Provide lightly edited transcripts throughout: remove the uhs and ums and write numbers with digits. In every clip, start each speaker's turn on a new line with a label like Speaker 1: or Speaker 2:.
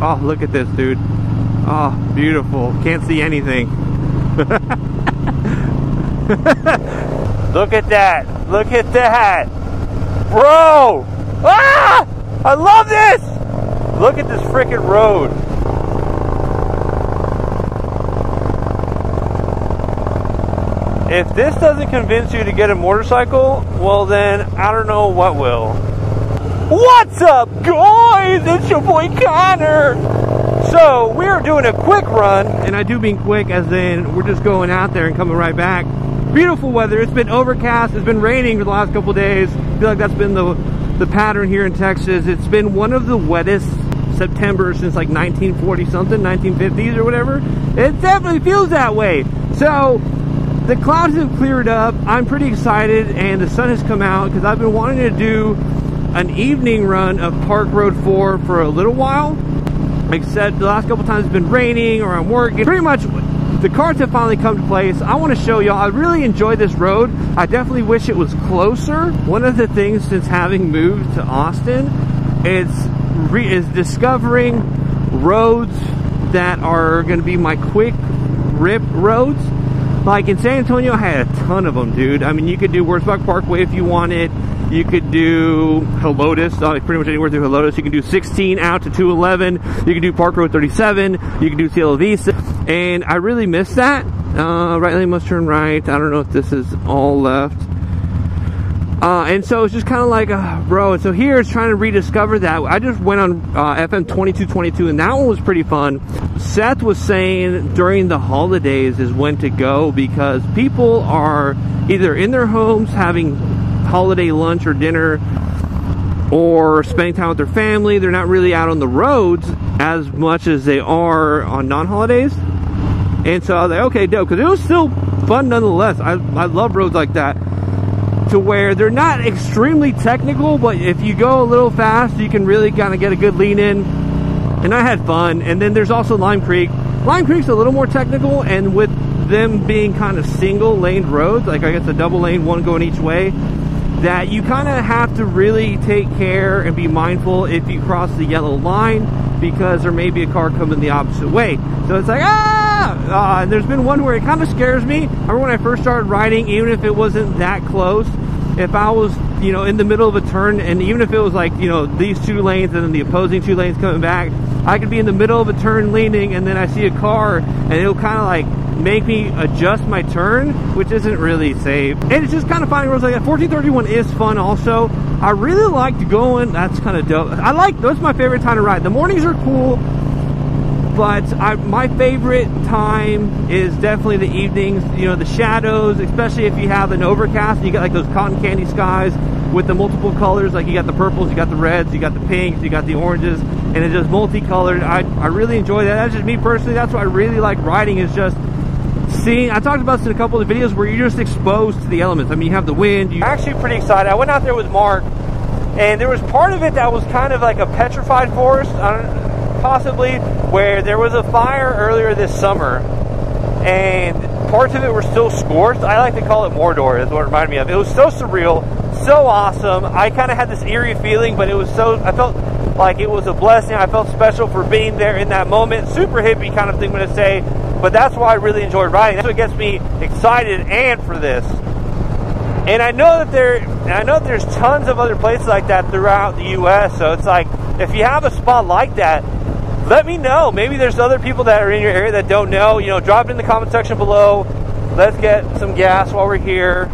Speaker 1: Oh, look at this, dude. Oh, beautiful. Can't see anything. Look at that. Look at that. Bro! Ah! I love this! Look at this freaking road. If this doesn't convince you to get a motorcycle, well then, I don't know what will. What's up, guys? It's your boy Connor. So, we are doing a quick run, and I do mean quick as in we're just going out there and coming right back. Beautiful weather. It's been overcast. It's been raining for the last couple days. I feel like that's been the pattern here in Texas. It's been one of the wettest September since like 1940 something, 1950s or whatever. It definitely feels that way. So the clouds have cleared up. I'm pretty excited, and the sun has come out because I've been wanting to do an evening run of Park Road 4 for a little while. Except the last couple times it's been raining or I'm working. Pretty much the cards have finally come to place. I want to show y'all. I really enjoy this road. I definitely wish it was closer. One of the things since having moved to Austin is discovering roads that are going to be my quick rip roads. Like in San Antonio, I had a ton of them, dude. I mean, you could do Wurzbach Parkway if you wanted. You could do Helotes, pretty much anywhere through Helotes. You can do 16 out to 211. You can do Park Road 37. You can do Cielo Vista. And I really miss that. Right lane must turn right. I don't know if this is all left. And so it's just kind of like, bro. And so here it's trying to rediscover that. I just went on FM 2222, and that one was pretty fun. Seth was saying during the holidays is when to go because people are either in their homes having holiday lunch or dinner or spending time with their family. They're not really out on the roads as much as they are on non-holidays. And so I was like, okay, dope, because it was still fun nonetheless. I love roads like that, to where they're not extremely technical, but if you go a little fast, you can really kind of get a good lean in. And I had fun. And then there's also Lime Creek. Lime Creek's a little more technical, and with them being kind of single laned roads, like I guess a double lane, one going each way, that you kind of have to really take care and be mindful if you cross the yellow line, because there may be a car coming the opposite way. So it's like, and there's been one where it kind of scares me. I remember when I first started riding, even if it wasn't that close, if I was, you know, in the middle of a turn, and even if it was like, you know, these two lanes and then the opposing two lanes coming back, I could be in the middle of a turn leaning, and then I see a car, and it'll kind of like make me adjust my turn, which isn't really safe. And it's just kind of finding roads like that. 1431 is fun also. I really liked going, that's kind of dope. That's my favorite time to ride. The mornings are cool, but my favorite time is definitely the evenings. You know, the shadows, especially if you have an overcast and you got like those cotton candy skies with the multiple colors. Like you got the purples, you got the reds, you got the pinks, you got the oranges, and it's just multicolored. I really enjoy that. That's just me personally. That's what I really like riding, is just seeing. I talked about this in a couple of videos where you're just exposed to the elements. I mean, you have the wind. I'm actually pretty excited. I went out there with Mark, and there was part of it that was kind of like a petrified forest, possibly, where there was a fire earlier this summer, and parts of it were still scorched. I like to call it Mordor, is what it reminded me of. It was so surreal, so awesome. I kind of had this eerie feeling, but it was I felt like it was a blessing. I felt special for being there in that moment. Super hippie kind of thing, I'm going to say. But that's why I really enjoyed riding. That's what gets me excited and for this. And I know that there's tons of other places like that throughout the US. So it's like, if you have a spot like that, let me know. Maybe there's other people that are in your area that don't know. You know, drop it in the comment section below. Let's get some gas while we're here.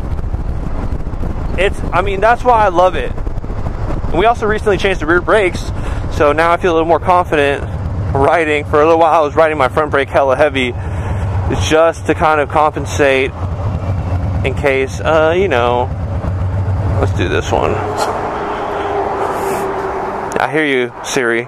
Speaker 1: I mean, that's why I love it. And we also recently changed the rear brakes, so now I feel a little more confident riding. For a little while I was riding my front brake hella heavy, just to kind of compensate in case, you know. Let's do this one. I hear you, Siri.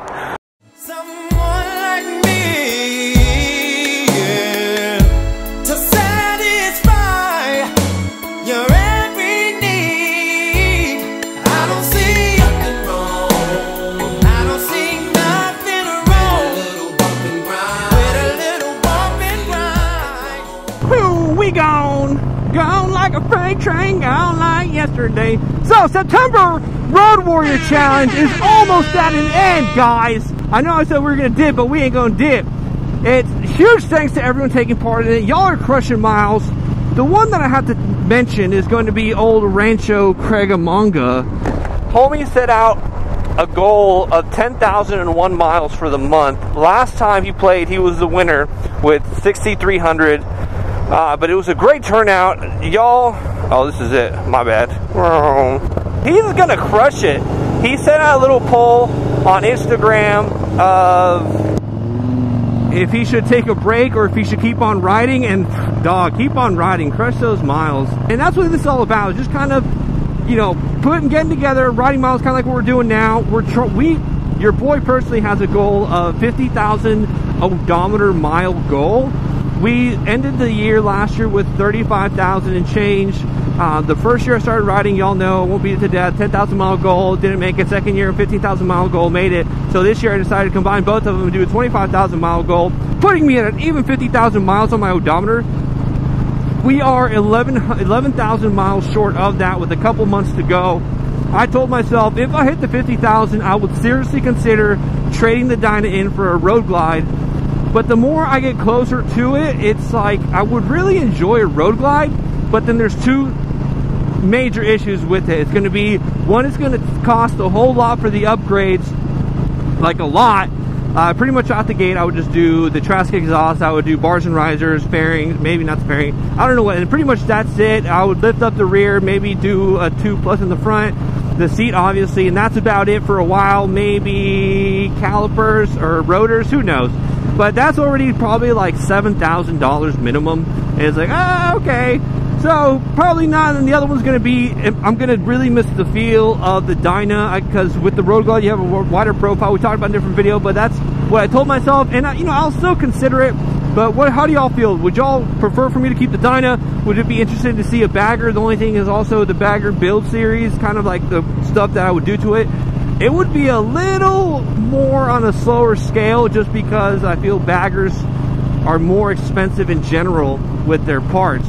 Speaker 1: Gone like a freight train, gone like yesterday. So September Road Warrior Challenge is almost at an end, guys. I know I said we were gonna dip, but we ain't gonna dip. It's huge thanks to everyone taking part in it. Y'all are crushing miles. The one that I have to mention is going to be old Rancho Craig Amanga. Homie set out a goal of 10,001 miles for the month. Last time he played, he was the winner with 6,300. But it was a great turnout. Y'all, oh, this is it. My bad. He's gonna crush it. He sent out a little poll on Instagram of if he should take a break or if he should keep on riding, and dog, keep on riding, crush those miles. And that's what this is all about, just kind of, you know, getting together, riding miles, kind of like what we're doing now. Your boy personally has a goal of 50,000 odometer mile goal. We ended the year last year with 35,000 and change. The first year I started riding, y'all know, won't beat it to death, 10,000 mile goal, didn't make it. Second year, 15,000 mile goal, made it. So this year I decided to combine both of them and do a 25,000 mile goal, putting me at an even 50,000 miles on my odometer. We are 11,000 miles short of that with a couple months to go. I told myself if I hit the 50,000, I would seriously consider trading the Dyna in for a road glide. But the more I get closer to it, it's like I would really enjoy a road glide, but then there's two major issues with it. It's going to be, one, it's going to cost a whole lot for the upgrades, like a lot. Pretty much out the gate, I would just do the Trask exhaust, I would do bars and risers, fairings, maybe not the fairing, I don't know what, and pretty much that's it. I would lift up the rear, maybe do a 2+ in the front, the seat obviously, and that's about it for a while. Maybe calipers or rotors, who knows. But that's already probably like $7,000 minimum. And it's like, ah, okay. So probably not. And the other one's going to be, I'm going to really miss the feel of the Dyna, because with the road glide you have a wider profile. We talked about in a different video, but that's what I told myself. And you know, I'll still consider it. But how do y'all feel? Would y'all prefer for me to keep the Dyna? Would it be interesting to see a bagger? The only thing is also the bagger build series, kind of like the stuff that I would do to it. It would be a little more on a slower scale, just because I feel baggers are more expensive in general with their parts.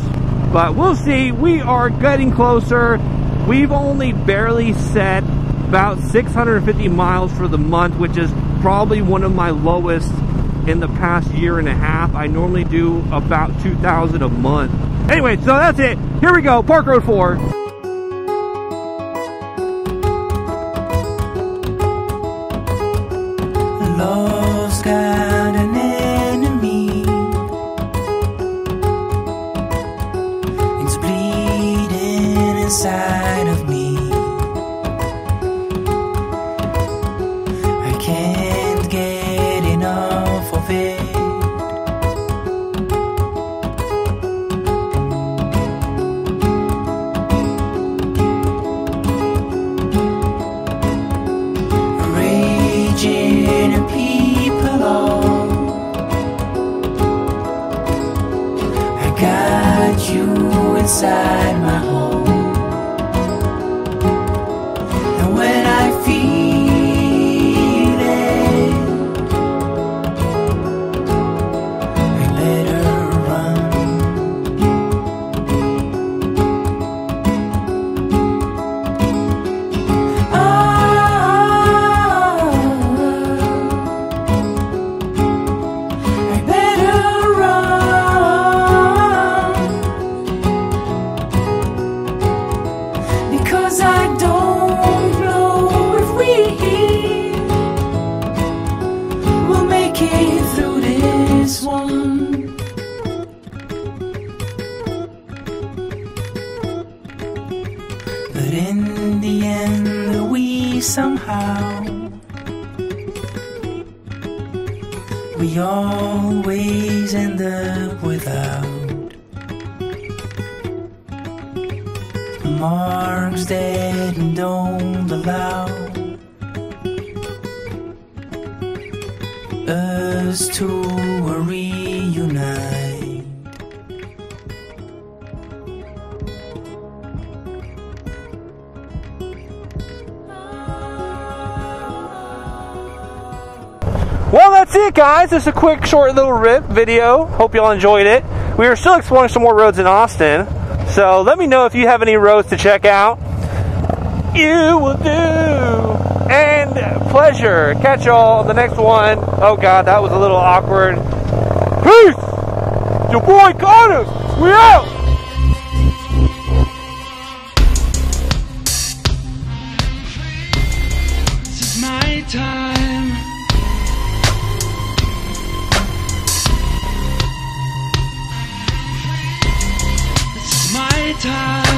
Speaker 1: But we'll see. We are getting closer. We've only barely set about 650 miles for the month, which is probably one of my lowest in the past year and a half. I normally do about 2,000 a month. Anyway, so that's it. Here we go, Park Road 4.
Speaker 2: Love's got an enemy. It's bleeding inside of me. I can't get enough of it. Raging and people all, I got you inside my home. And when I feel it, I let her run. I better run, because I don't know if we will make it through this one. But in the end, we somehow, we always end up without marks that don't allow us to reunite.
Speaker 1: Well, that's it, guys. Just a quick, short little rip video. Hope y'all enjoyed it. We are still exploring some more roads in Austin, so let me know if you have any roads to check out. You will do. And and pleasure. Catch y'all on the next one. Oh God, that was a little awkward. Peace! Your boy Connor! We out!
Speaker 2: This is my time. This is my time.